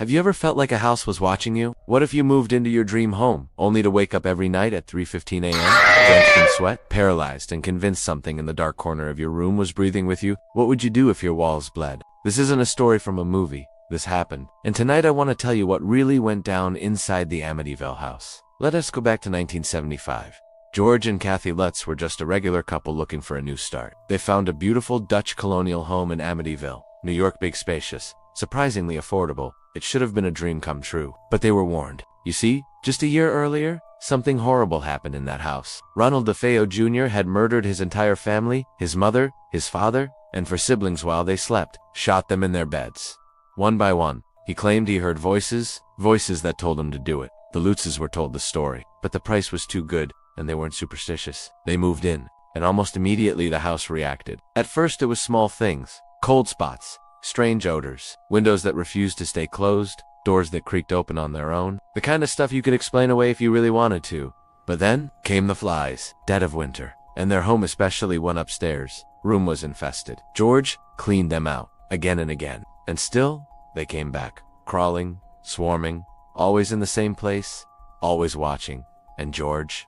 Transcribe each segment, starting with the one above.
Have you ever felt like a house was watching you? What if you moved into your dream home, only to wake up every night at 3:15 a.m., drenched in sweat, paralyzed, and convinced something in the dark corner of your room was breathing with you? What would you do if your walls bled? This isn't a story from a movie. This happened. And tonight I want to tell you what really went down inside the Amityville house. Let us go back to 1975. George and Kathy Lutz were just a regular couple looking for a new start. They found a beautiful Dutch colonial home in Amityville, New York. Big, spacious, surprisingly affordable. It should have been a dream come true. But they were warned. You see, just a year earlier, something horrible happened in that house. Ronald DeFeo Jr. had murdered his entire family, his mother, his father, and 4 siblings while they slept, shot them in their beds. One by one, he claimed he heard voices that told him to do it. The Lutzes were told the story, but the price was too good, and they weren't superstitious. They moved in, and almost immediately the house reacted. At first it was small things, cold spots, strange odors, windows that refused to stay closed, doors that creaked open on their own, the kind of stuff you could explain away if you really wanted to. But then came the flies, dead of winter, and their home, especially one upstairs, room was infested. George cleaned them out again and again, and still they came back, crawling, swarming, always in the same place, always watching. And George,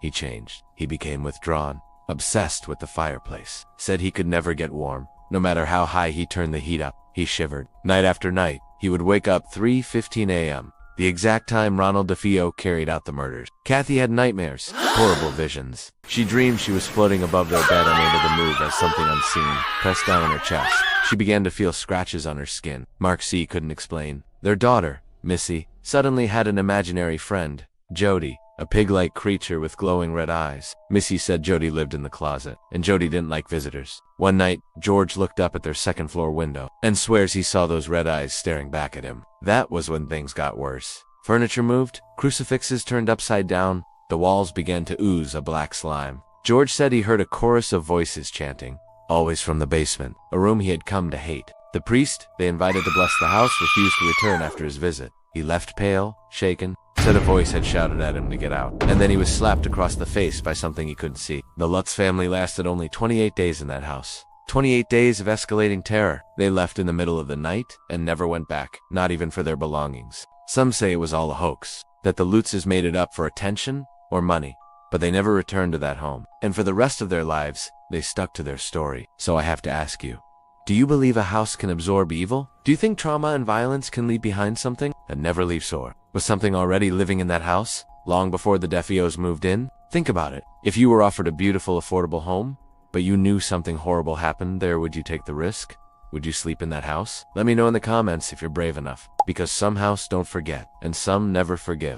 he changed. He became withdrawn, obsessed with the fireplace, said he could never get warm. No matter how high he turned the heat up, he shivered. Night after night, he would wake up 3:15 a.m., the exact time Ronald DeFeo carried out the murders. Kathy had nightmares, horrible visions. She dreamed she was floating above their bed, unable to move as something unseen pressed down on her chest. She began to feel scratches on her skin. Mark C. couldn't explain. Their daughter, Missy, suddenly had an imaginary friend, Jody, a pig-like creature with glowing red eyes. Missy said Jody lived in the closet, and Jody didn't like visitors. One night, George looked up at their second-floor window and swears he saw those red eyes staring back at him. That was when things got worse. Furniture moved, crucifixes turned upside down, the walls began to ooze a black slime. George said he heard a chorus of voices chanting, always from the basement, a room he had come to hate. The priest they invited to bless the house refused to return after his visit. He left pale, shaken, said a voice had shouted at him to get out, and then he was slapped across the face by something he couldn't see. The Lutz family lasted only 28 days in that house. 28 days of escalating terror. They left in the middle of the night and never went back, not even for their belongings. Some say it was all a hoax, that the Lutzes made it up for attention or money, but they never returned to that home. And for the rest of their lives, they stuck to their story. So I have to ask you, do you believe a house can absorb evil? Do you think trauma and violence can leave behind something that never leaves sore? Was something already living in that house, long before the DeFeos moved in? Think about it. If you were offered a beautiful, affordable home, but you knew something horrible happened there, would you take the risk? Would you sleep in that house? Let me know in the comments if you're brave enough, because some house don't forget, and some never forgive.